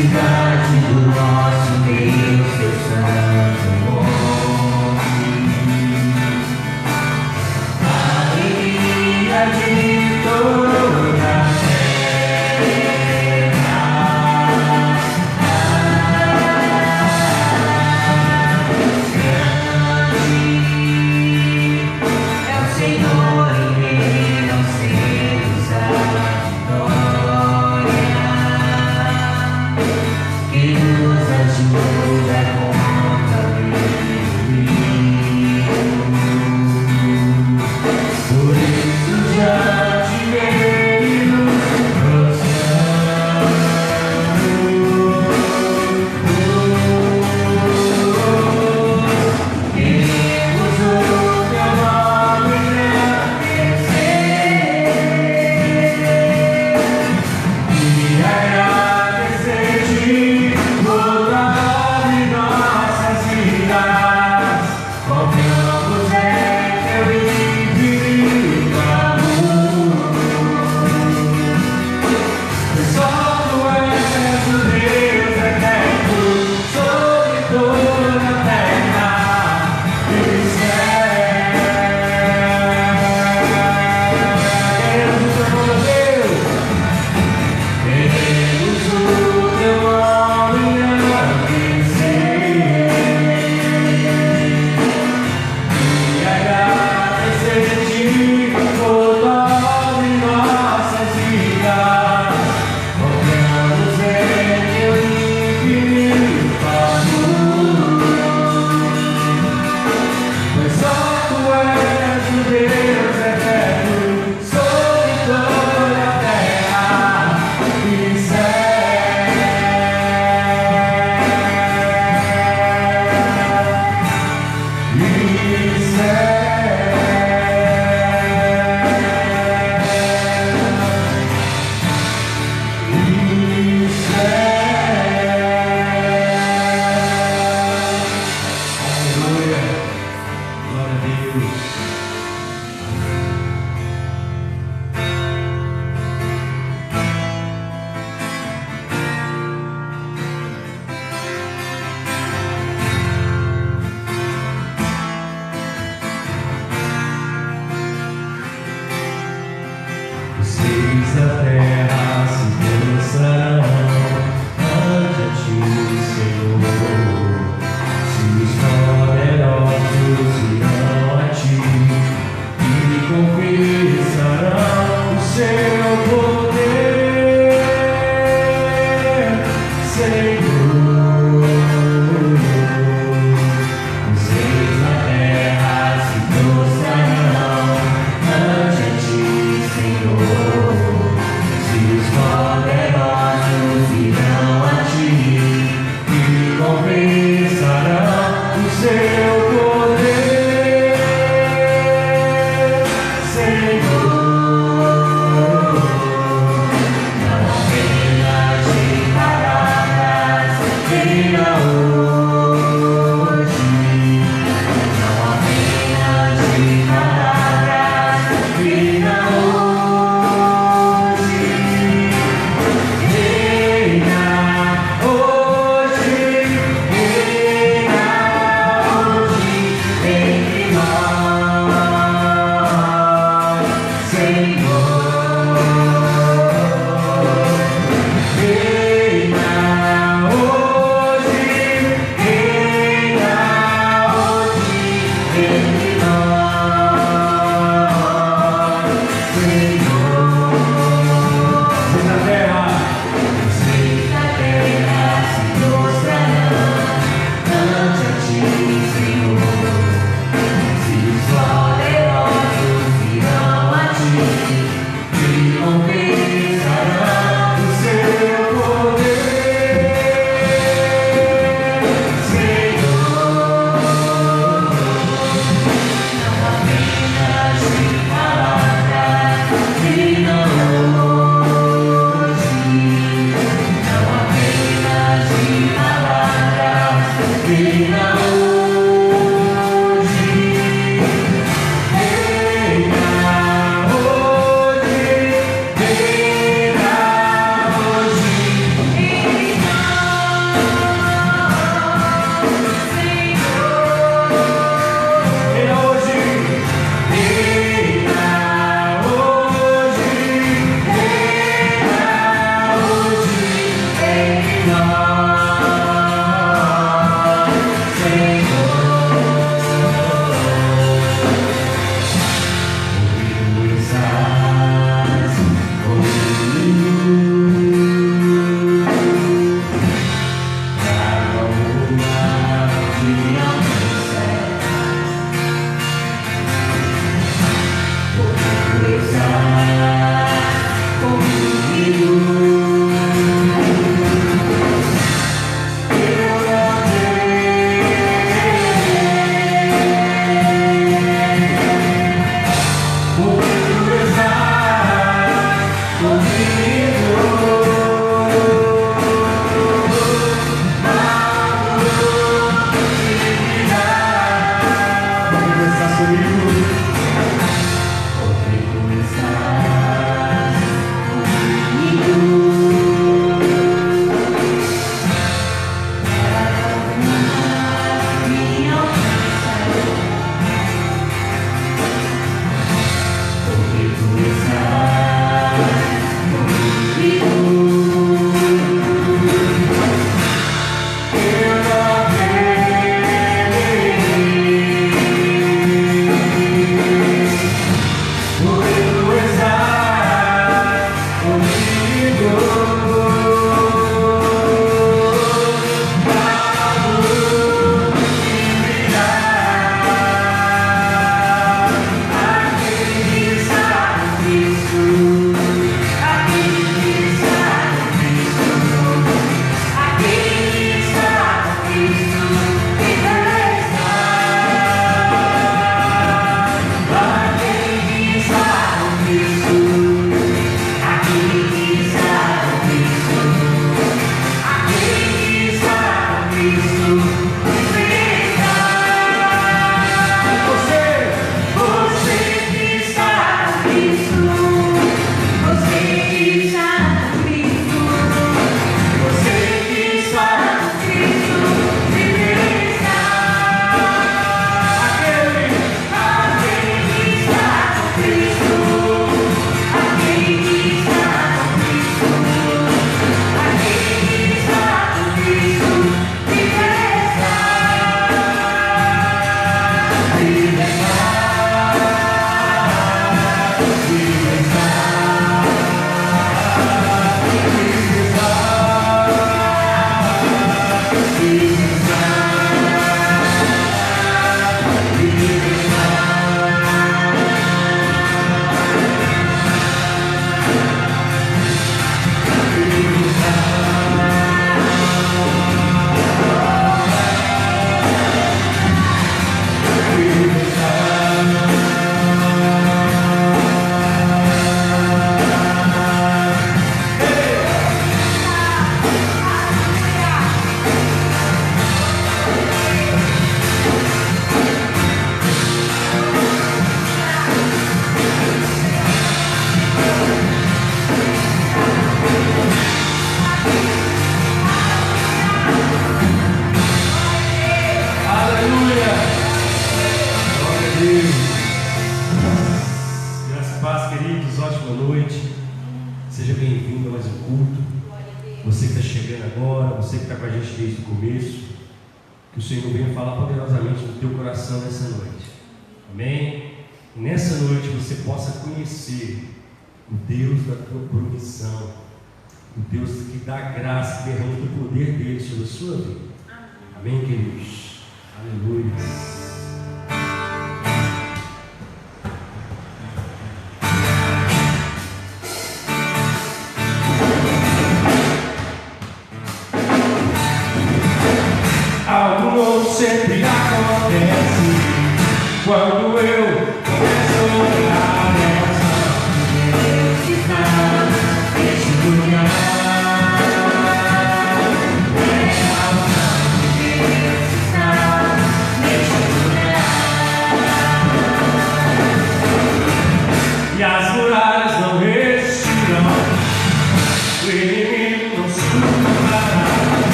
imensidade do nosso Deus, seu santo nome. Alegria de toda a Senhor e Rei, aos seus a vitória, que nos ajuda contra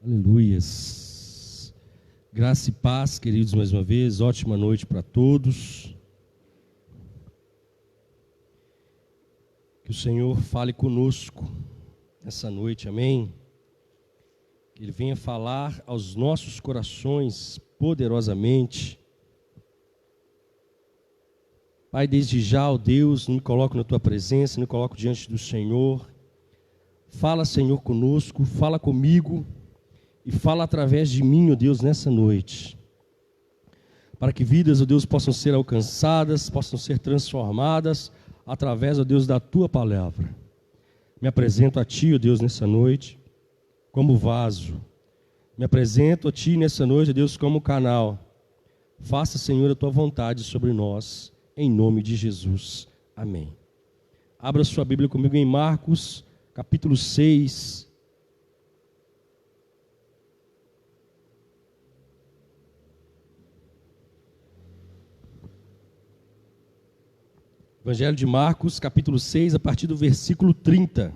Aleluias. Graça e paz, queridos, mais uma vez. Ótima noite para todos. Que o Senhor fale conosco nessa noite, amém? Que Ele venha falar aos nossos corações poderosamente. Pai, desde já, ó Deus, me coloco na Tua presença, me coloco diante do Senhor. Fala, Senhor, conosco, fala comigo. E fala através de mim, ó Deus, nessa noite. Para que vidas, ó Deus, possam ser alcançadas, possam ser transformadas através, ó Deus, da Tua palavra. Me apresento a Ti, ó Deus, nessa noite, como vaso. Me apresento a Ti nessa noite, ó Deus, como canal. Faça, Senhor, a Tua vontade sobre nós, em nome de Jesus. Amém. Abra sua Bíblia comigo em Marcos, capítulo 6. Evangelho de Marcos, capítulo 6, a partir do versículo 30.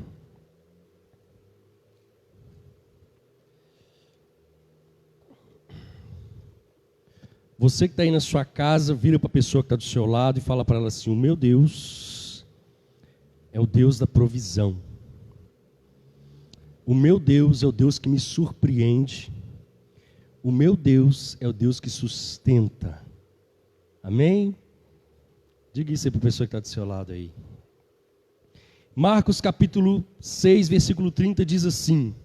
Você que está aí na sua casa, vira para a pessoa que está do seu lado e fala para ela assim: o meu Deus é o Deus da provisão. O meu Deus é o Deus que me surpreende. O meu Deus é o Deus que sustenta. Amém? Diga isso aí para a pessoa que está do seu lado aí. Marcos capítulo 6, versículo 30 diz assim: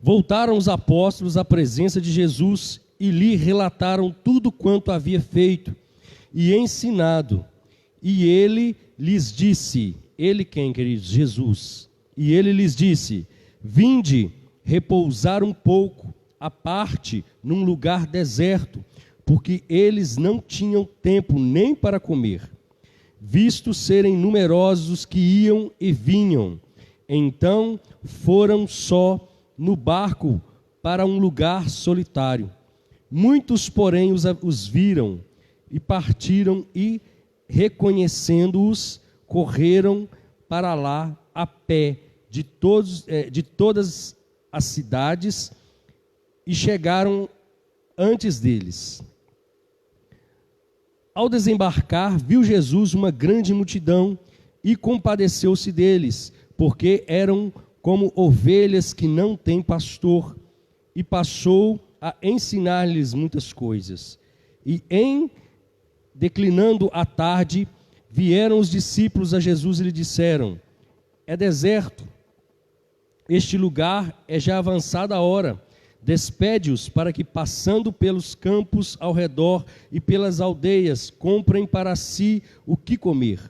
Voltaram os apóstolos à presença de Jesus e lhe relataram tudo quanto havia feito e ensinado. E ele lhes disse, ele quem, queridos? Jesus. E ele lhes disse: Vinde repousar um pouco à parte num lugar deserto, porque eles não tinham tempo nem para comer, visto serem numerosos os que iam e vinham. Então foram só no barco para um lugar solitário. Muitos, porém, os viram e partiram e, reconhecendo-os, correram para lá a pé de todas as cidades e chegaram antes deles. Ao desembarcar, viu Jesus uma grande multidão e compadeceu-se deles, porque eram como ovelhas que não têm pastor, e passou a ensinar-lhes muitas coisas. E declinando a tarde, vieram os discípulos a Jesus e lhe disseram: É deserto, este lugar é já avançada a hora. Despede-os para que, passando pelos campos ao redor e pelas aldeias, comprem para si o que comer.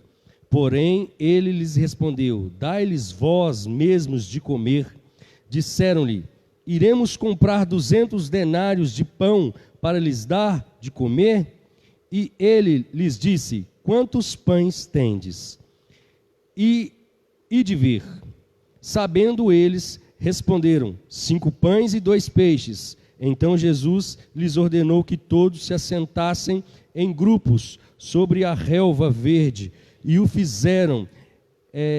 Porém, ele lhes respondeu: Dai-lhes vós mesmos de comer. Disseram-lhe: Iremos comprar 200 denários de pão para lhes dar de comer? E ele lhes disse: Quantos pães tendes? E de vir. Sabendo eles, responderam: 5 pães e 2 peixes. Então Jesus lhes ordenou que todos se assentassem em grupos sobre a relva verde, e o fizeram,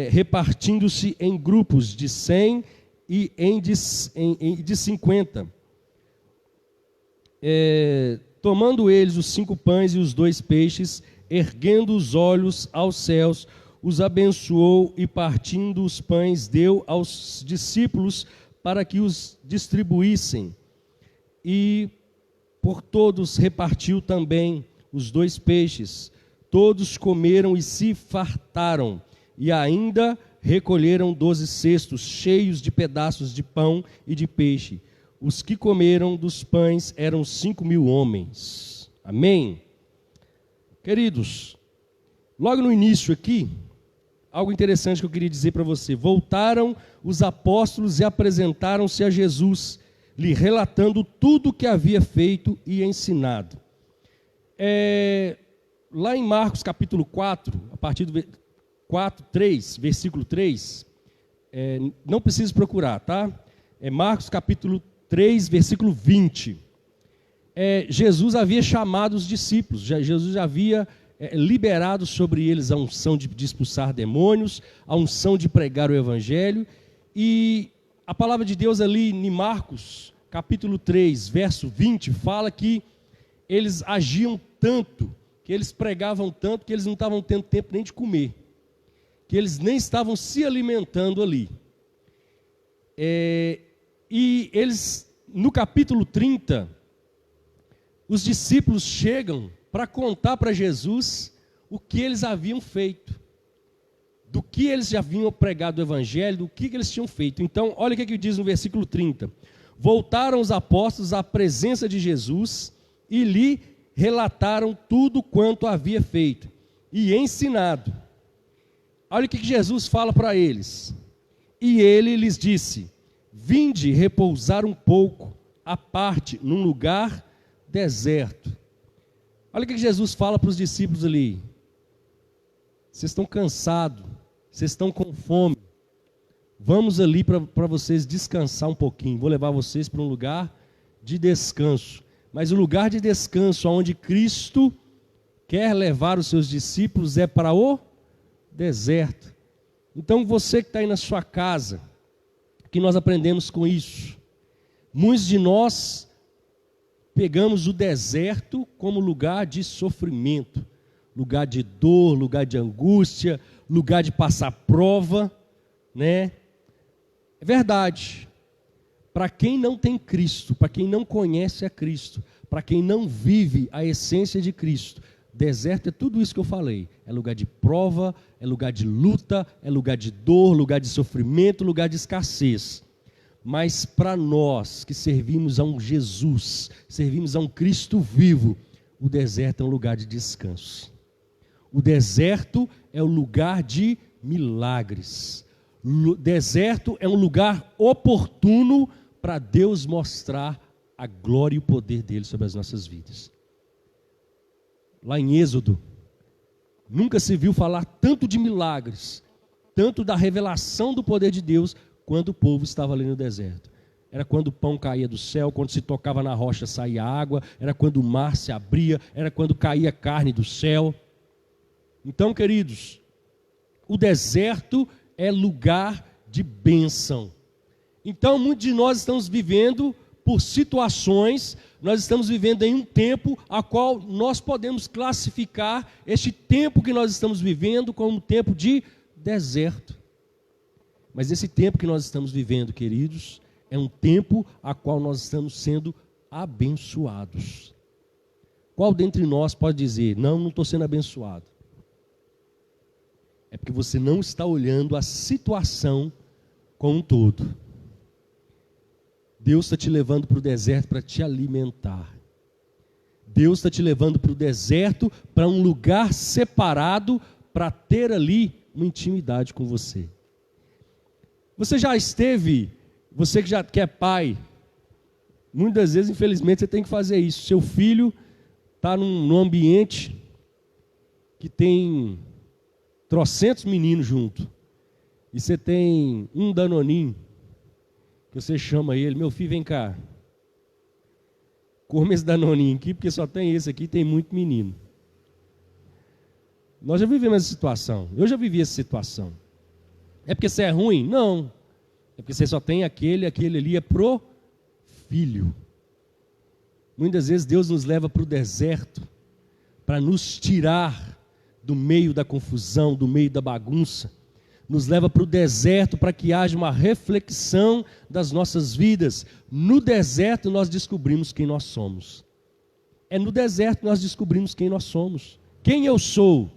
repartindo-se em grupos de 100 e de 50. Tomando eles os 5 pães e os 2 peixes, erguendo os olhos aos céus, os abençoou e, partindo os pães, deu aos discípulos para que os distribuíssem. E por todos repartiu também os 2 peixes. Todos comeram e se fartaram, e ainda recolheram 12 cestos cheios de pedaços de pão e de peixe. Os que comeram dos pães eram 5.000 homens. Amém? Queridos, logo no início aqui, algo interessante que eu queria dizer para você. Voltaram os apóstolos e apresentaram-se a Jesus, lhe relatando tudo o que havia feito e ensinado. Lá em Marcos capítulo 4, a partir do 3, versículo 3, não precisa procurar, tá? É Marcos capítulo 3, versículo 20. Jesus havia chamado os discípulos, Jesus já havia liberado sobre eles a unção de expulsar demônios, a unção de pregar o evangelho, e a palavra de Deus ali em Marcos, capítulo 3, verso 20, fala que eles agiam tanto, que eles pregavam tanto, que eles não estavam tendo tempo nem de comer, que eles nem estavam se alimentando ali. E eles, no capítulo 30, os discípulos chegam para contar para Jesus o que eles haviam feito, do que eles já haviam pregado o evangelho, do que eles tinham feito. Então, olha o que diz no versículo 30. Voltaram os apóstolos à presença de Jesus e lhe relataram tudo quanto havia feito e ensinado. Olha o que Jesus fala para eles. E ele lhes disse: vinde repousar um pouco à parte num lugar deserto. Olha o que Jesus fala para os discípulos ali. Vocês estão cansados, vocês estão com fome. Vamos ali para vocês descansar um pouquinho. Vou levar vocês para um lugar de descanso. Mas o lugar de descanso onde Cristo quer levar os seus discípulos é para o deserto. Então você que está aí na sua casa, que nós aprendemos com isso? Muitos de nós pegamos o deserto como lugar de sofrimento, lugar de dor, lugar de angústia, lugar de passar prova, né? É verdade. Para quem não tem Cristo, para quem não conhece a Cristo, para quem não vive a essência de Cristo, deserto é tudo isso que eu falei. É lugar de prova, é lugar de luta, é lugar de dor, lugar de sofrimento, lugar de escassez. Mas para nós que servimos a um Jesus, servimos a um Cristo vivo, o deserto é um lugar de descanso. O deserto é o lugar de milagres. O deserto é um lugar oportuno para Deus mostrar a glória e o poder dele sobre as nossas vidas. Lá em Êxodo, nunca se viu falar tanto de milagres, tanto da revelação do poder de Deus, quando o povo estava ali no deserto. Era quando o pão caía do céu, quando se tocava na rocha saía água, era quando o mar se abria, era quando caía carne do céu. Então, queridos, o deserto é lugar de bênção. Então, muitos de nós estamos vivendo por situações, nós estamos vivendo em um tempo a qual nós podemos classificar este tempo que nós estamos vivendo como um tempo de deserto. Mas esse tempo que nós estamos vivendo, queridos, é um tempo a qual nós estamos sendo abençoados. Qual dentre nós pode dizer, não estou sendo abençoado? É porque você não está olhando a situação como um todo. Deus está te levando para o deserto para te alimentar. Deus está te levando para o deserto, para um lugar separado, para ter ali uma intimidade com você. Você já esteve, você que é pai, muitas vezes, infelizmente, você tem que fazer isso. Seu filho está num ambiente que tem trocentos meninos junto, e você tem um danoninho, que você chama ele, meu filho, vem cá, come esse danoninho aqui, porque só tem esse aqui, tem muito menino. Nós já vivemos essa situação, eu já vivi essa situação. É porque você é ruim? Não, é porque você só tem aquele ali é pro filho. Muitas vezes Deus nos leva para o deserto, para nos tirar do meio da confusão, do meio da bagunça, nos leva para o deserto para que haja uma reflexão das nossas vidas. No deserto nós descobrimos quem nós somos. É no deserto que nós descobrimos quem nós somos, quem eu sou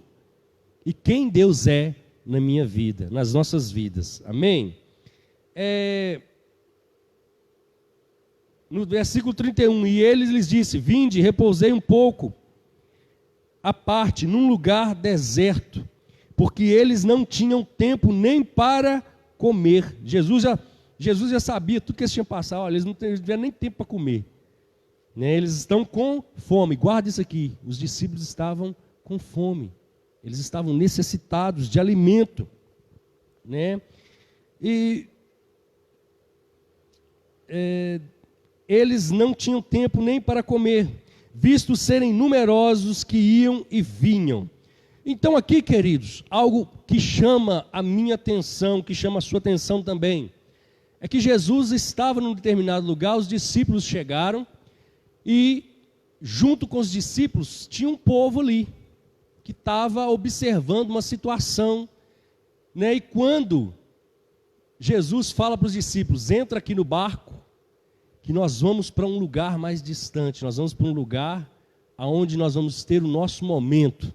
e quem Deus é na minha vida, nas nossas vidas. Amém? No versículo 31, e ele lhes disse, vinde, repousei um pouco à parte, num lugar deserto, porque eles não tinham tempo nem para comer. Jesus já sabia tudo que eles tinham passado. Olha, eles não tiveram nem tempo para comer, né? Eles estão com fome. Guarda isso aqui, os discípulos estavam com fome, eles estavam necessitados de alimento, né? E eles não tinham tempo nem para comer, visto serem numerosos que iam e vinham. Então aqui, queridos, algo que chama a minha atenção, que chama a sua atenção também, é que Jesus estava num determinado lugar, os discípulos chegaram e, junto com os discípulos, tinha um povo ali que estava observando uma situação, né? E quando Jesus fala para os discípulos: entra aqui no barco, que nós vamos para um lugar mais distante, nós vamos para um lugar aonde nós vamos ter o nosso momento.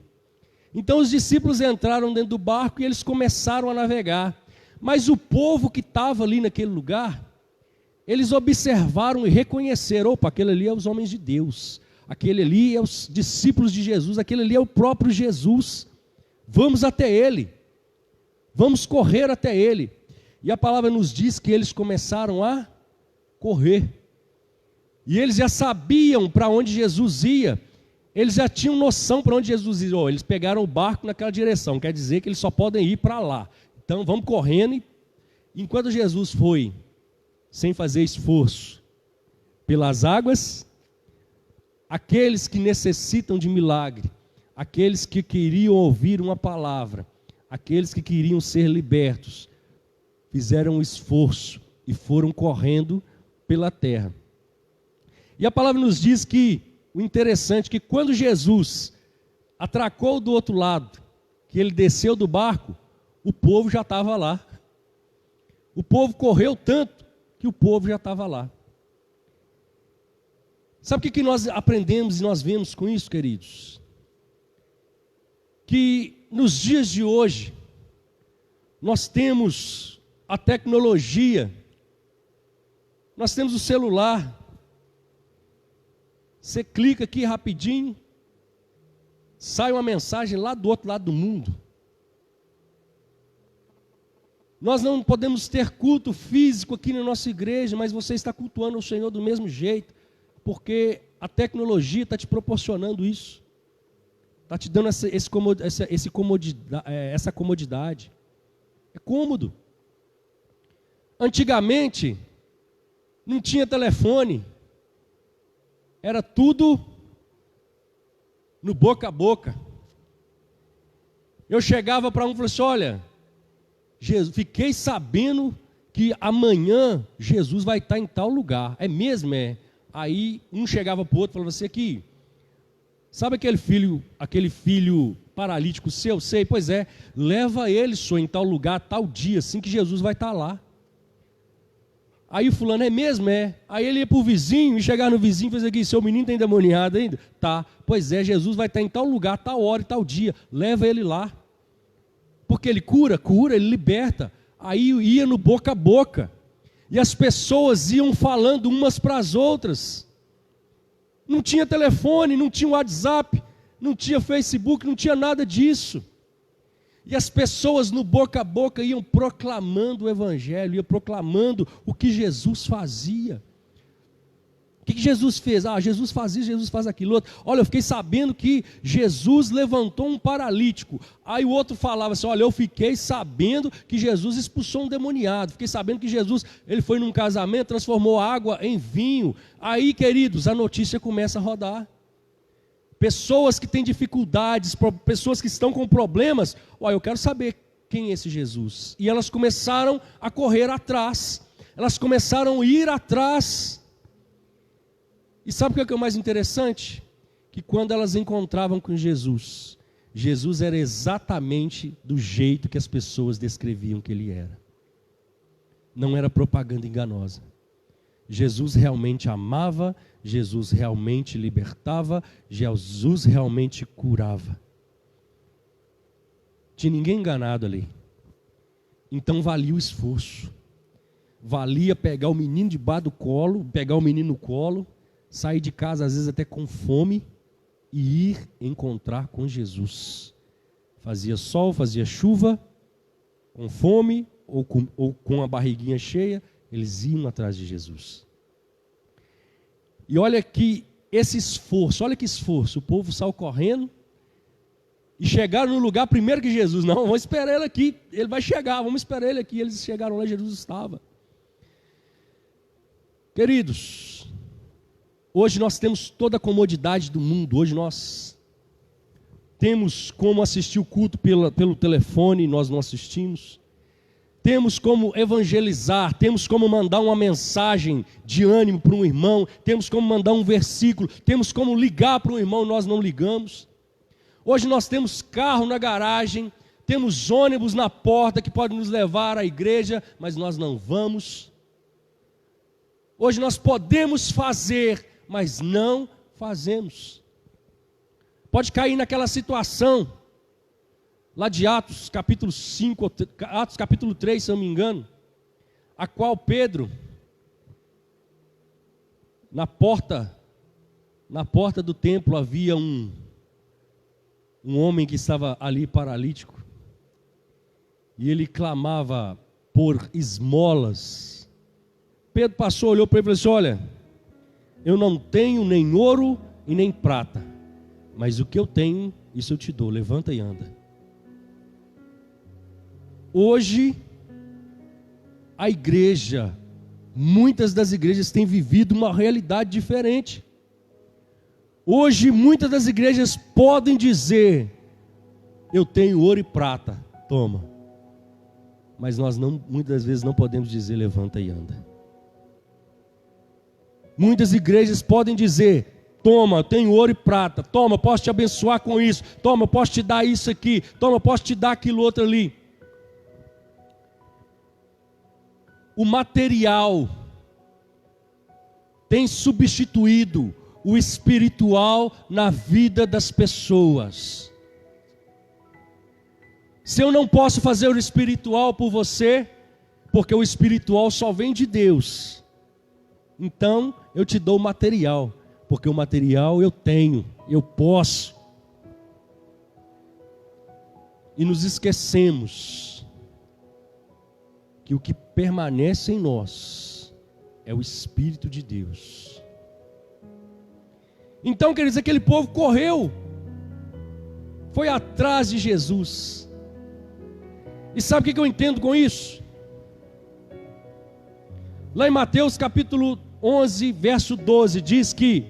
Então os discípulos entraram dentro do barco e eles começaram a navegar. Mas o povo que estava ali naquele lugar, eles observaram e reconheceram: opa, aquele ali é os homens de Deus, aquele ali é os discípulos de Jesus, aquele ali é o próprio Jesus, vamos até ele, vamos correr até ele. E a palavra nos diz que eles começaram a correr, e eles já sabiam para onde Jesus ia, eles já tinham noção para onde Jesus ia. Eles pegaram o barco naquela direção, quer dizer que eles só podem ir para lá, então vamos correndo. E enquanto Jesus foi, sem fazer esforço, pelas águas, aqueles que necessitam de milagre, aqueles que queriam ouvir uma palavra, aqueles que queriam ser libertos, fizeram um esforço e foram correndo pela terra. E a palavra nos diz que o interessante é que quando Jesus atracou do outro lado, que ele desceu do barco, o povo já estava lá. O povo correu tanto que o povo já estava lá. Sabe o que nós aprendemos e nós vemos com isso, queridos? Que nos dias de hoje, nós temos a tecnologia, nós temos o celular. Você clica aqui rapidinho, sai uma mensagem lá do outro lado do mundo. Nós não podemos ter culto físico aqui na nossa igreja, mas você está cultuando o Senhor do mesmo jeito, porque a tecnologia está te proporcionando isso, está te dando essa comodidade. É cômodo. Antigamente, não tinha telefone, era tudo no boca a boca. Eu chegava para um e falava assim: olha, fiquei sabendo que amanhã Jesus vai estar em tal lugar. É mesmo? É. Aí um chegava para o outro e falava assim: aqui, sabe aquele filho paralítico seu? Sei, pois é, leva ele só em tal lugar, tal dia, assim que Jesus vai estar lá. Aí o fulano: é mesmo? É. Aí ele ia para o vizinho e chegar no vizinho e fazer aqui: seu menino está endemoniado ainda? Tá, pois é, Jesus vai estar em tal lugar, tal hora e tal dia, leva ele lá. Porque ele cura, ele liberta. Aí ia no boca a boca. E as pessoas iam falando umas para as outras. Não tinha telefone, não tinha WhatsApp, não tinha Facebook, não tinha nada disso. E as pessoas no boca a boca iam proclamando o Evangelho, iam proclamando o que Jesus fazia. O que Jesus fez? Ah, Jesus faz isso, Jesus faz aquilo outro. Olha, eu fiquei sabendo que Jesus levantou um paralítico. Aí o outro falava assim: olha, eu fiquei sabendo que Jesus expulsou um demoniado. Fiquei sabendo que Jesus, ele foi num casamento, transformou água em vinho. Aí, queridos, a notícia começa a rodar. Pessoas que têm dificuldades, pessoas que estão com problemas: olha, eu quero saber quem é esse Jesus. E elas começaram a correr atrás. Elas começaram a ir atrás. E sabe o que é o mais interessante? Que quando elas encontravam com Jesus, Jesus era exatamente do jeito que as pessoas descreviam que ele era. Não era propaganda enganosa. Jesus realmente amava, Jesus realmente libertava, Jesus realmente curava. Tinha ninguém enganado ali. Então valia o esforço. Valia pegar o menino debaixo do colo, pegar o menino no colo, sair de casa às vezes até com fome e ir encontrar com Jesus. Fazia sol, fazia chuva, com fome ou com a barriguinha cheia, eles iam atrás de Jesus. E olha que esse esforço, olha que esforço, o povo saiu correndo e chegaram no lugar primeiro que Jesus. Não, vamos esperar ele aqui, ele vai chegar, vamos esperar ele aqui. Eles chegaram lá, Jesus estava. Queridos, hoje nós temos toda a comodidade do mundo. Hoje nós temos como assistir o culto pelo telefone, nós não assistimos. temos como evangelizar, temos como mandar uma mensagem de ânimo para um irmão, temos como mandar um versículo, temos como ligar para um irmão, nós não ligamos. Hoje nós temos carro na garagem, temos ônibus na porta que pode nos levar à igreja, mas nós não vamos. Hoje nós podemos fazer, mas não fazemos. Pode cair naquela situação, lá de Atos capítulo 5, Atos capítulo 3, se eu não me engano, a qual Pedro, na porta do templo havia um homem que estava ali paralítico, e ele clamava por esmolas. Pedro passou, olhou para ele e falou assim: olha, eu não tenho nem ouro e nem prata, mas o que eu tenho, isso eu te dou, levanta e anda. Hoje, a igreja, muitas das igrejas têm vivido uma realidade diferente. Hoje, muitas das igrejas podem dizer: eu tenho ouro e prata, toma. Mas nós muitas das vezes não podemos dizer: levanta e anda. Muitas igrejas podem dizer: toma, eu tenho ouro e prata, toma, eu posso te abençoar com isso, toma, eu posso te dar isso aqui, toma, eu posso te dar aquilo outro ali. O material tem substituído o espiritual na vida das pessoas. Se eu não posso fazer o espiritual por você, porque o espiritual só vem de Deus, então eu te dou o material, porque o material eu tenho, eu posso. E nos esquecemos que o que permanece em nós é o Espírito de Deus. Então, quer dizer, aquele povo correu, foi atrás de Jesus. E sabe o que eu entendo com isso? Lá em Mateus capítulo 11, verso 12, diz que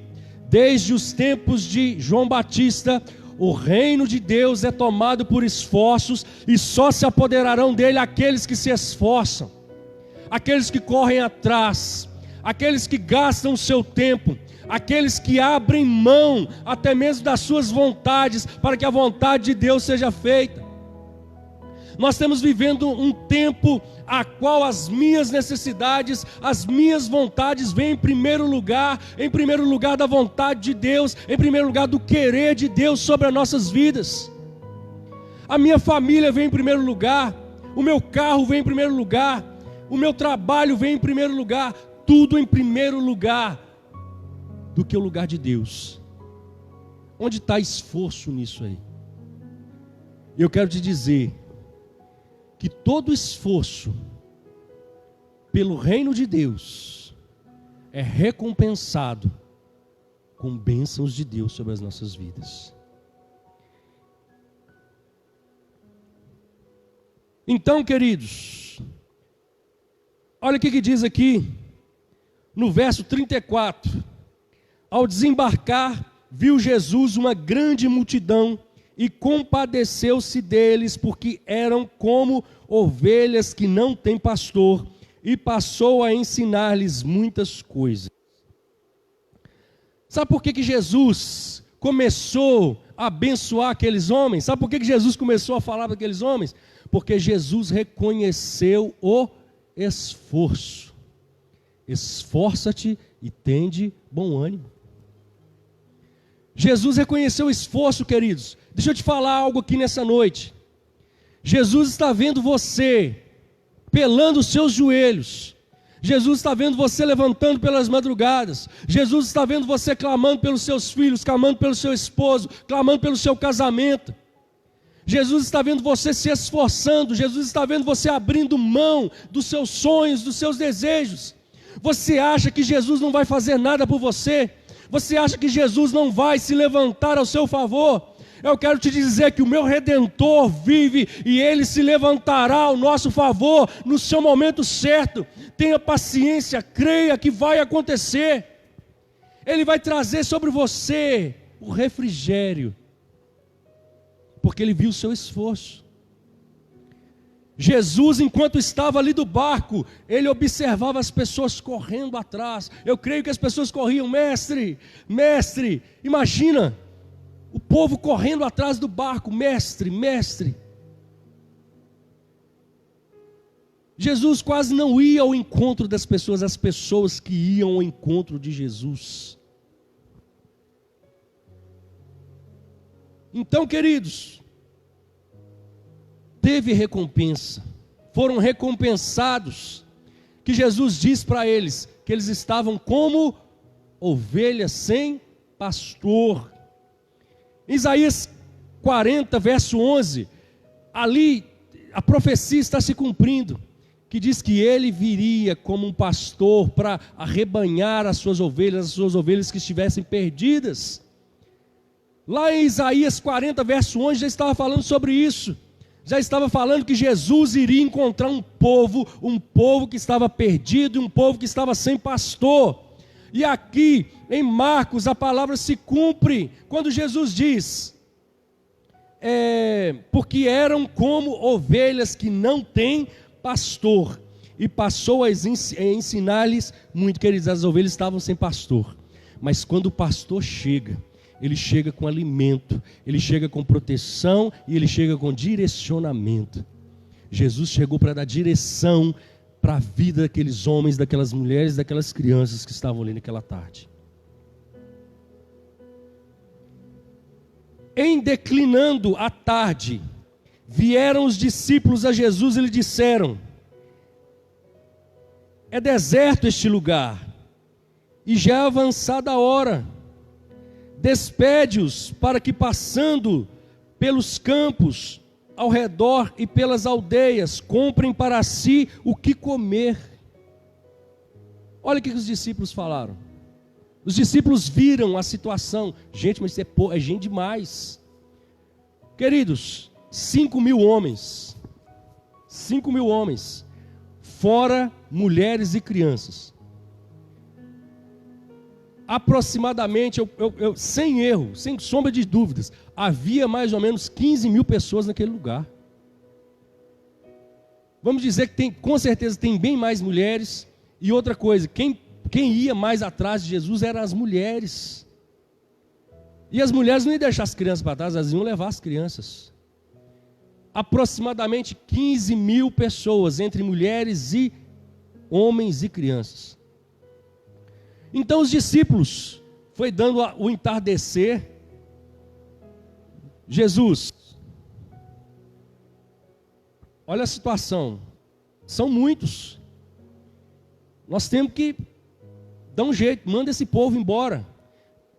desde os tempos de João Batista, o reino de Deus é tomado por esforços, e só se apoderarão dele aqueles que se esforçam, aqueles que correm atrás, aqueles que gastam o seu tempo, aqueles que abrem mão até mesmo das suas vontades, para que a vontade de Deus seja feita. Nós estamos vivendo um tempo a qual as minhas necessidades, as minhas vontades vêm em primeiro lugar da vontade de Deus, em primeiro lugar do querer de Deus sobre as nossas vidas. A minha família vem em primeiro lugar, o meu carro vem em primeiro lugar, o meu trabalho vem em primeiro lugar, tudo em primeiro lugar do que o lugar de Deus. Onde está esforço nisso aí? Eu quero te dizer que todo esforço pelo reino de Deus é recompensado com bênçãos de Deus sobre as nossas vidas. Então, queridos, olha o que diz aqui no verso 34. Ao desembarcar, viu Jesus uma grande multidão e compadeceu-se deles, porque eram como ovelhas que não têm pastor, e passou a ensinar-lhes muitas coisas. Sabe por que Jesus começou a abençoar aqueles homens? Sabe por que Jesus começou a falar para aqueles homens? Porque Jesus reconheceu o esforço. Esforça-te e tende bom ânimo. Jesus reconheceu o esforço, queridos. Deixa eu te falar algo aqui nessa noite. Jesus está vendo você pelando os seus joelhos. Jesus está vendo você levantando pelas madrugadas. Jesus está vendo você clamando pelos seus filhos, clamando pelo seu esposo, clamando pelo seu casamento. Jesus está vendo você se esforçando. Jesus está vendo você abrindo mão dos seus sonhos, dos seus desejos. Você acha que Jesus não vai fazer nada por você? Você acha que Jesus não vai se levantar ao seu favor? Eu quero te dizer que o meu Redentor vive e Ele se levantará ao nosso favor no seu momento certo. Tenha paciência, creia que vai acontecer. Ele vai trazer sobre você o refrigério, porque Ele viu o seu esforço. Jesus, enquanto estava ali do barco, ele observava as pessoas correndo atrás. Eu creio que as pessoas corriam: mestre, mestre. Imagina, o povo correndo atrás do barco: mestre, mestre. Jesus quase não ia ao encontro das pessoas, as pessoas que iam ao encontro de Jesus. Então, queridos, teve recompensa, foram recompensados, que Jesus diz para eles que eles estavam como ovelhas sem pastor. Isaías 40, verso 11, ali a profecia está se cumprindo, que diz que ele viria como um pastor para arrebanhar as suas ovelhas que estivessem perdidas. Lá em Isaías 40, verso 11, já estava falando sobre isso. Já estava falando que Jesus iria encontrar um povo que estava perdido, um povo que estava sem pastor. E aqui em Marcos a palavra se cumpre, quando Jesus diz, porque eram como ovelhas que não têm pastor, e passou a ensinar-lhes muito. Queridos, as ovelhas estavam sem pastor, mas quando o pastor chega, ele chega com alimento, ele chega com proteção e ele chega com direcionamento. Jesus chegou para dar direção para a vida daqueles homens, daquelas mulheres, daquelas crianças que estavam ali naquela tarde. Em declinando a tarde, vieram os discípulos a Jesus e lhe disseram: é deserto este lugar, e já é avançada a hora. Despede-os para que, passando pelos campos ao redor e pelas aldeias, comprem para si o que comer. Olha o que os discípulos falaram. Os discípulos viram a situação. Gente, mas isso é gente demais. Queridos, 5.000 homens. 5.000 homens. Fora mulheres e crianças. Aproximadamente, sem erro, sem sombra de dúvidas, havia mais ou menos 15.000 pessoas naquele lugar. Vamos dizer que com certeza tem bem mais mulheres. E outra coisa, quem ia mais atrás de Jesus eram as mulheres. E as mulheres não iam deixar as crianças para trás, elas iam levar as crianças. Aproximadamente 15.000 pessoas, entre mulheres e homens e crianças. Então os discípulos, foi dando o entardecer, Jesus, olha a situação, são muitos, nós temos que dar um jeito, manda esse povo embora,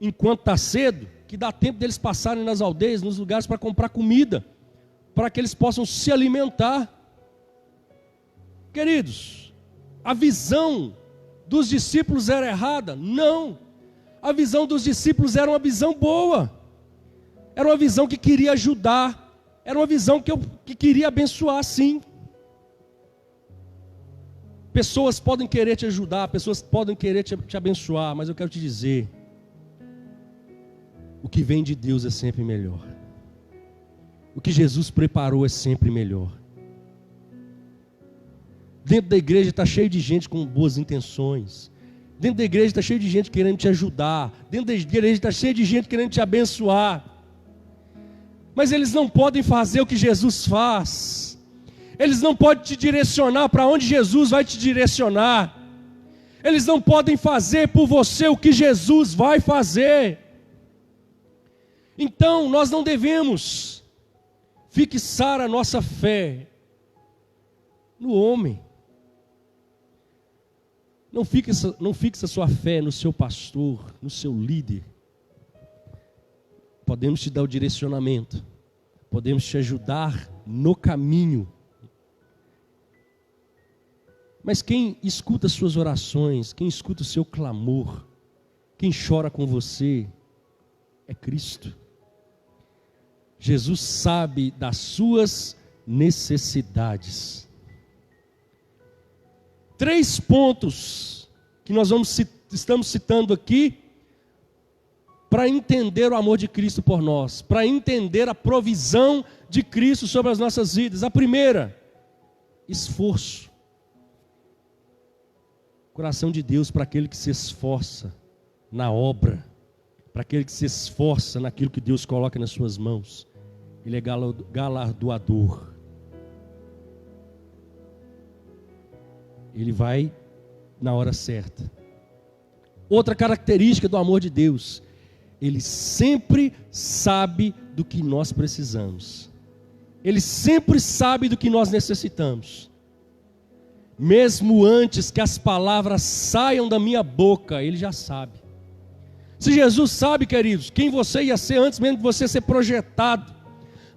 enquanto está cedo, que dá tempo deles passarem nas aldeias, nos lugares para comprar comida, para que eles possam se alimentar. Queridos, a visão dos discípulos era errada? Não. A visão dos discípulos era uma visão boa. Era uma visão que queria ajudar. Era uma visão que queria abençoar, sim. Pessoas podem querer te ajudar, pessoas podem querer te abençoar, mas eu quero te dizer, o que vem de Deus é sempre melhor. O que Jesus preparou é sempre melhor. Dentro da igreja está cheio de gente com boas intenções. Dentro da igreja está cheio de gente querendo te ajudar. Dentro da igreja está cheio de gente querendo te abençoar. Mas eles não podem fazer o que Jesus faz. Eles não podem te direcionar para onde Jesus vai te direcionar. Eles não podem fazer por você o que Jesus vai fazer. Então nós não devemos fixar a nossa fé no homem. Não fixa sua fé no seu pastor, no seu líder. Podemos te dar o direcionamento, podemos te ajudar no caminho. Mas quem escuta as suas orações, quem escuta o seu clamor, quem chora com você, é Cristo. Jesus sabe das suas necessidades. 3 pontos que nós estamos citando aqui para entender o amor de Cristo por nós, para entender a provisão de Cristo sobre as nossas vidas. A primeira, esforço. Coração de Deus para aquele que se esforça na obra, para aquele que se esforça naquilo que Deus coloca nas suas mãos. Ele é galardoador. Ele vai na hora certa. Outra característica do amor de Deus: Ele sempre sabe do que nós precisamos. Ele sempre sabe do que nós necessitamos. Mesmo antes que as palavras saiam da minha boca, Ele já sabe. Se Jesus sabe, queridos, quem você ia ser antes mesmo de você ser projetado,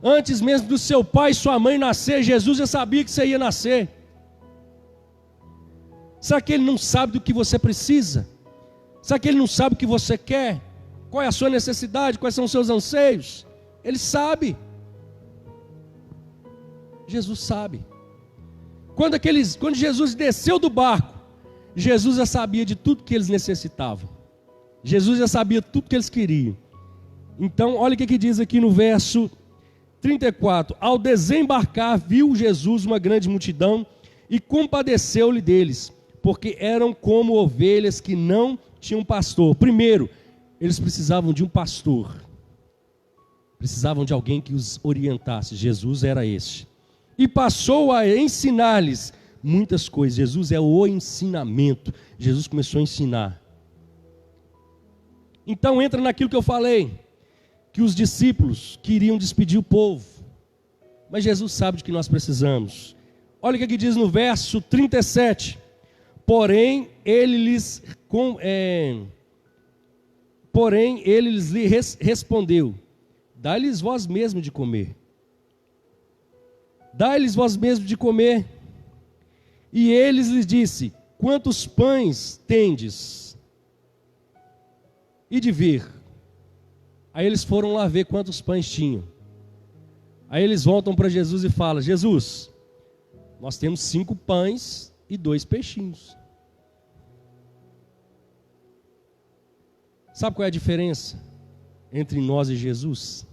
antes mesmo do seu pai e sua mãe nascer, Jesus já sabia que você ia nascer. Será que Ele não sabe do que você precisa? Será que Ele não sabe o que você quer? Qual é a sua necessidade? Quais são os seus anseios? Ele sabe. Jesus sabe. Quando Jesus desceu do barco, Jesus já sabia de tudo que eles necessitavam. Jesus já sabia tudo que eles queriam. Então, olha o que diz aqui no verso 34. Ao desembarcar, viu Jesus uma grande multidão e compadeceu-lhe deles, porque eram como ovelhas que não tinham pastor. Primeiro, eles precisavam de um pastor. Precisavam de alguém que os orientasse. Jesus era este. E passou a ensinar-lhes muitas coisas. Jesus é o ensinamento. Jesus começou a ensinar. Então entra naquilo que eu falei, que os discípulos queriam despedir o povo, mas Jesus sabe de que nós precisamos. Olha o que diz no verso 37. Porém, ele lhes respondeu: dai-lhes vós mesmo de comer. Dai-lhes vós mesmo de comer. E eles lhes disse: quantos pães tendes? E de ver. Aí eles foram lá ver quantos pães tinham. Aí eles voltam para Jesus e falam: Jesus, nós temos 5 pães e 2 peixinhos. Sabe qual é a diferença entre nós e Jesus?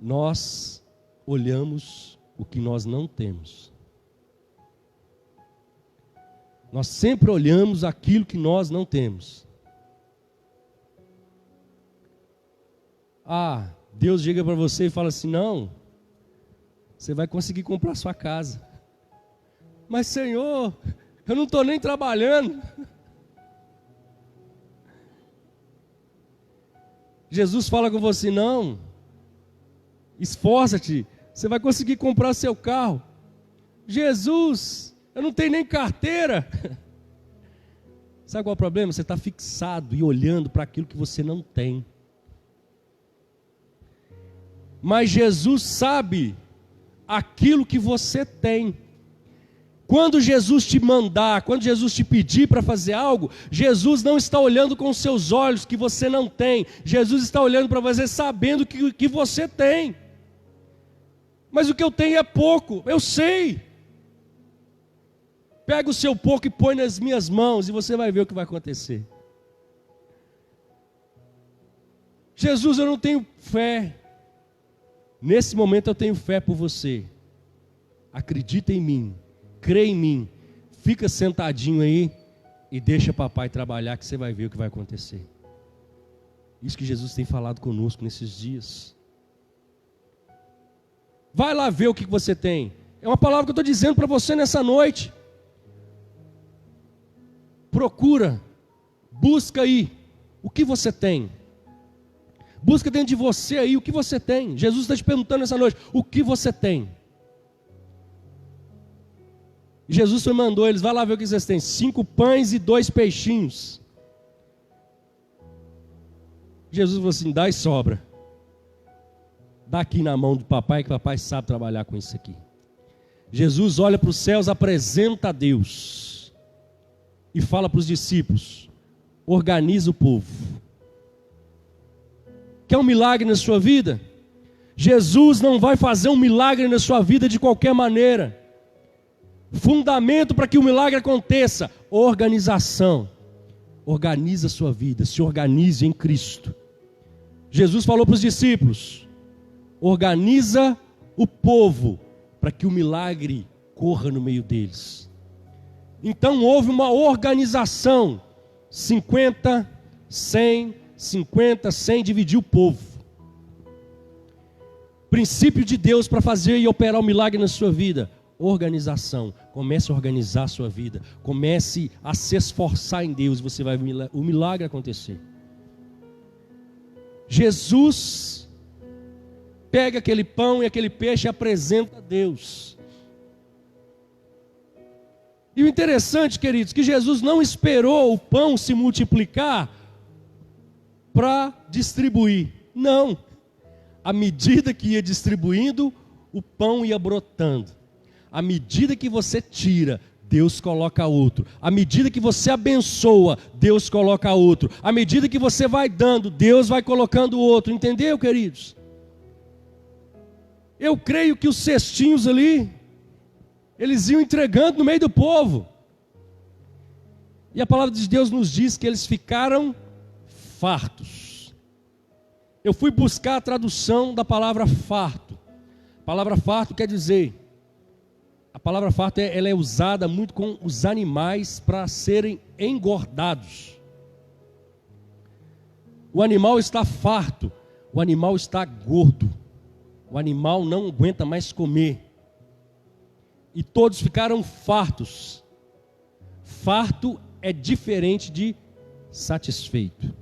Nós olhamos o que nós não temos. Nós sempre olhamos aquilo que nós não temos. Ah, Deus chega para você e fala assim: não, você vai conseguir comprar sua casa. Mas Senhor, eu não estou nem trabalhando. Jesus fala com você: não, esforça-te, você vai conseguir comprar seu carro. Jesus, eu não tenho nem carteira. Sabe qual é o problema? Você está fixado e olhando para aquilo que você não tem. Mas Jesus sabe aquilo que você tem. Quando Jesus te mandar, quando Jesus te pedir para fazer algo, Jesus não está olhando com os seus olhos que você não tem. Jesus está olhando para você sabendo que você tem. Mas o que eu tenho é pouco, eu sei. Pega o seu pouco e põe nas minhas mãos e você vai ver o que vai acontecer. Jesus, eu não tenho fé. Nesse momento eu tenho fé por você. Acredita em mim, crê em mim. Fica sentadinho aí e deixa papai trabalhar que você vai ver o que vai acontecer. Isso que Jesus tem falado conosco nesses dias. Vai lá ver o que você tem. É uma palavra que eu estou dizendo para você nessa noite. Procura, busca aí o que você tem. Busca dentro de você aí o que você tem. Jesus está te perguntando nessa noite: o que você tem? Jesus mandou eles: vai lá ver o que vocês têm. 5 pães e 2 peixinhos. Jesus falou assim: dá e sobra. Dá aqui na mão do papai, que o papai sabe trabalhar com isso aqui. Jesus olha para os céus, apresenta a Deus e fala para os discípulos: organiza o povo. Quer um milagre na sua vida? Jesus não vai fazer um milagre na sua vida de qualquer maneira. Fundamento para que o milagre aconteça: organização. Organiza a sua vida, se organize em Cristo. Jesus falou para os discípulos: organiza o povo para que o milagre corra no meio deles. Então houve uma organização, 50, 100, 50, 100, dividiu o povo. Princípio de Deus para fazer e operar o milagre na sua vida: organização. Comece a organizar a sua vida, comece a se esforçar em Deus, você vai ver o milagre acontecer. Jesus pega aquele pão e aquele peixe e apresenta a Deus. E o interessante, queridos, que Jesus não esperou o pão se multiplicar para distribuir. Não. À medida que ia distribuindo, o pão ia brotando. À medida que você tira, Deus coloca outro. À medida que você abençoa, Deus coloca outro. À medida que você vai dando, Deus vai colocando outro. Entendeu, queridos? Eu creio que os cestinhos ali, eles iam entregando no meio do povo. E a palavra de Deus nos diz que eles ficaram fartos. Eu fui buscar a tradução da palavra farto. A palavra farto quer dizer, a palavra farto ela é usada muito com os animais para serem engordados. O animal está farto, o animal está gordo, o animal não aguenta mais comer. E todos ficaram fartos. Farto é diferente de satisfeito.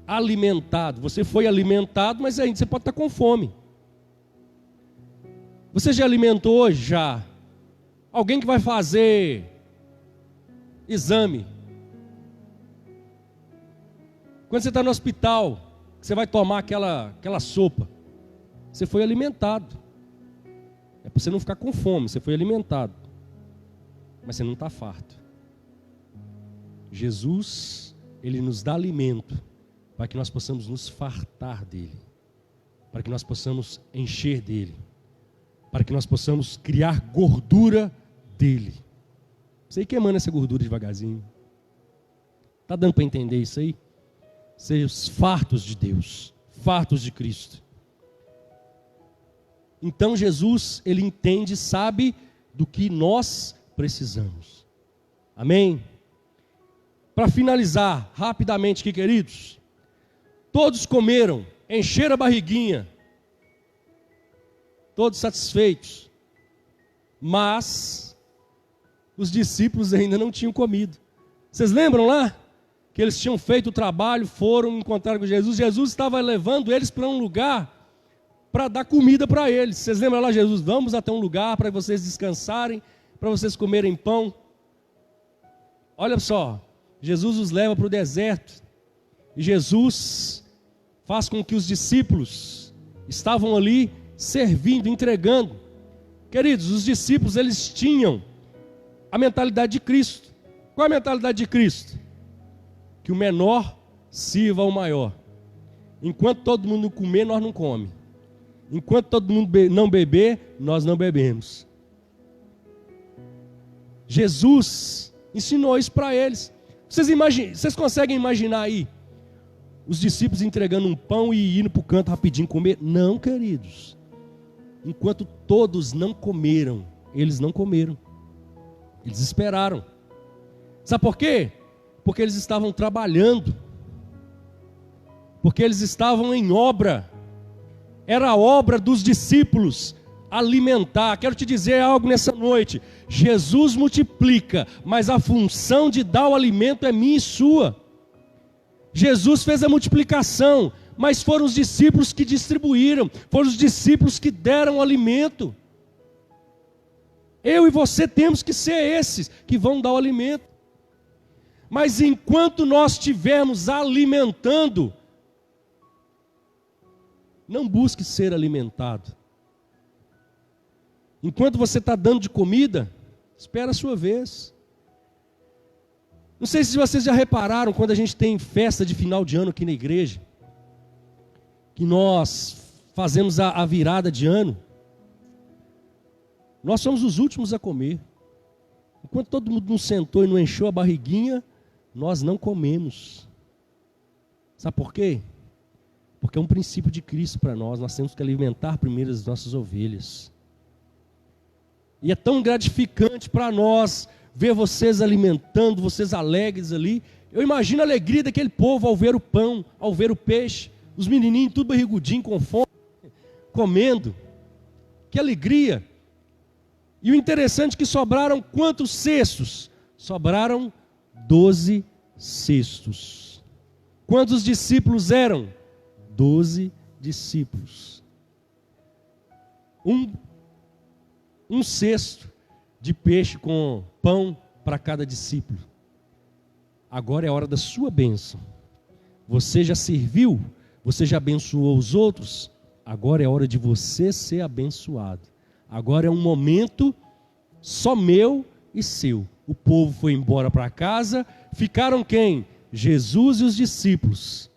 Alimentado, você foi alimentado, mas ainda você pode estar com fome. Você já alimentou hoje? Já. Alguém que vai fazer exame. Quando você está no hospital, você vai tomar aquela sopa, você foi alimentado. É para você não ficar com fome, você foi alimentado. Mas você não está farto. Jesus, Ele nos dá alimento para que nós possamos nos fartar dEle, para que nós possamos encher dEle, para que nós possamos criar gordura dEle. Você ir queimando essa gordura devagarzinho. Está dando para entender isso aí? Sejam fartos de Deus, fartos de Cristo. Então Jesus, Ele entende, sabe do que nós precisamos. Amém? Para finalizar, rapidamente aqui, queridos. Todos comeram, encheram a barriguinha, todos satisfeitos. Mas os discípulos ainda não tinham comido. Vocês lembram lá? Que eles tinham feito o trabalho, foram encontrar com Jesus. Jesus estava levando eles para um lugar para dar comida para eles. Vocês lembram lá, Jesus? Vamos até um lugar para vocês descansarem, para vocês comerem pão. Olha só, Jesus os leva para o deserto. E Jesus faz com que os discípulos estavam ali servindo, entregando. Queridos, os discípulos, eles tinham a mentalidade de Cristo. Qual é a mentalidade de Cristo? Que o menor sirva ao maior. Enquanto todo mundo comer, nós não comemos. Enquanto todo mundo não beber, nós não bebemos. Jesus ensinou isso para eles. Vocês conseguem imaginar aí os discípulos entregando um pão e indo para o canto rapidinho comer? Não, queridos. Enquanto todos não comeram, eles não comeram. Eles esperaram. Sabe por quê? Porque eles estavam trabalhando. Porque eles estavam em obra. Era a obra dos discípulos alimentar. Quero te dizer algo nessa noite. Jesus multiplica, mas a função de dar o alimento é minha e sua. Jesus fez a multiplicação, mas foram os discípulos que distribuíram, foram os discípulos que deram o alimento. Eu e você temos que ser esses que vão dar o alimento. Mas enquanto nós estivermos alimentando, não busque ser alimentado. Enquanto você está dando de comida, espera a sua vez. Não sei se vocês já repararam, quando a gente tem festa de final de ano aqui na igreja, que nós fazemos a virada de ano, nós somos os últimos a comer. Enquanto todo mundo não sentou e não encheu a barriguinha, nós não comemos. Sabe por quê? Porque é um princípio de Cristo para nós. Nós temos que alimentar primeiro as nossas ovelhas. E é tão gratificante para nós ver vocês alimentando, vocês alegres ali. Eu imagino a alegria daquele povo ao ver o pão, ao ver o peixe, os menininhos tudo barrigudinho, com fome, comendo. Que alegria! E o interessante é que sobraram quantos cestos? Sobraram 12 cestos. Quantos discípulos eram? 12 discípulos. Um cesto de peixe com pão para cada discípulo. Agora é a hora da sua bênção. Você já serviu, você já abençoou os outros, agora é a hora de você ser abençoado. Agora é um momento só meu e seu. O povo foi embora para casa, ficaram quem? Jesus e os discípulos.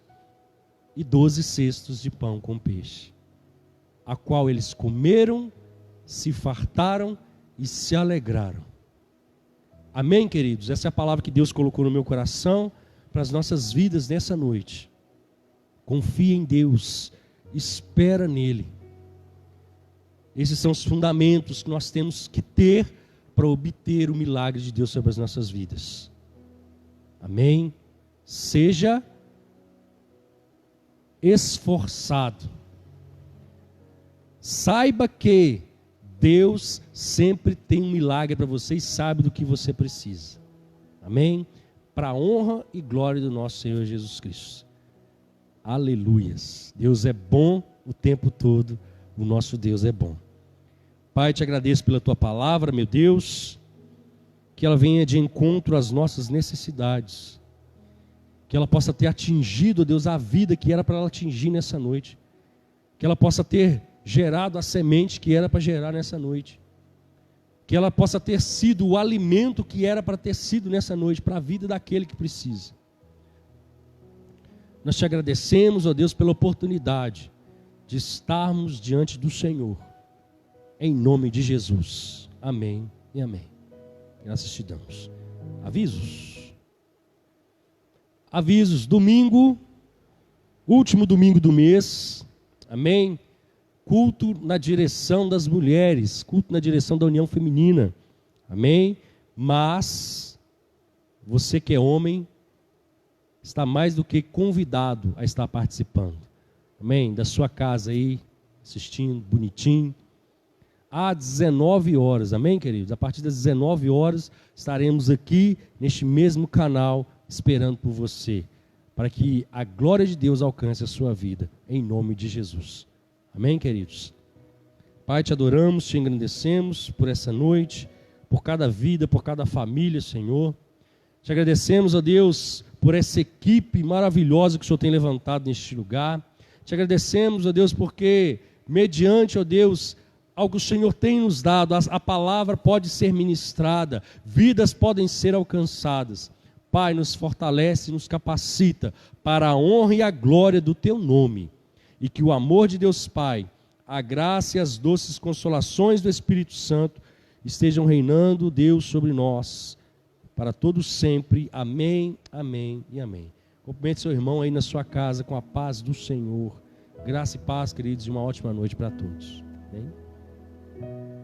E 12 cestos de pão com peixe, a qual eles comeram, se fartaram e se alegraram. Amém, queridos? Essa é a palavra que Deus colocou no meu coração para as nossas vidas nessa noite. Confia em Deus, espera nele. Esses são os fundamentos que nós temos que ter para obter o milagre de Deus sobre as nossas vidas. Amém? Seja esforçado. Saiba que Deus sempre tem um milagre para você e sabe do que você precisa. Amém? Para a honra e glória do nosso Senhor Jesus Cristo. Aleluias. Deus é bom o tempo todo. O nosso Deus é bom. Pai, te agradeço pela tua palavra, meu Deus. Que ela venha de encontro às nossas necessidades. Que ela possa ter atingido, Deus, a vida que era para ela atingir nessa noite. Que ela possa ter gerado a semente que era para gerar nessa noite. Que ela possa ter sido o alimento que era para ter sido nessa noite, para a vida daquele que precisa. Nós te agradecemos, ó Deus, pela oportunidade de estarmos diante do Senhor. Em nome de Jesus. Amém e amém. Graças te damos. Avisos. Avisos. Domingo, último domingo do mês. Amém. Culto na direção das mulheres, culto na direção da união feminina, amém? Mas, você que é homem, está mais do que convidado a estar participando, amém? Da sua casa aí, assistindo, bonitinho, às 19 horas, amém, queridos? A partir das 19 horas, estaremos aqui, neste mesmo canal, esperando por você, para que a glória de Deus alcance a sua vida, em nome de Jesus. Amém, queridos? Pai, te adoramos, te engrandecemos por essa noite, por cada vida, por cada família, Senhor. Te agradecemos, ó Deus, por essa equipe maravilhosa que o Senhor tem levantado neste lugar. Te agradecemos, ó Deus, porque mediante, ó Deus, ao que o Senhor tem nos dado, a palavra pode ser ministrada, vidas podem ser alcançadas. Pai, nos fortalece, nos capacita para a honra e a glória do Teu nome. E que o amor de Deus Pai, a graça e as doces consolações do Espírito Santo estejam reinando, Deus, sobre nós, para todos sempre. Amém, amém e amém. Cumprimente seu irmão aí na sua casa com a paz do Senhor. Graça e paz, queridos, e uma ótima noite para todos. Amém?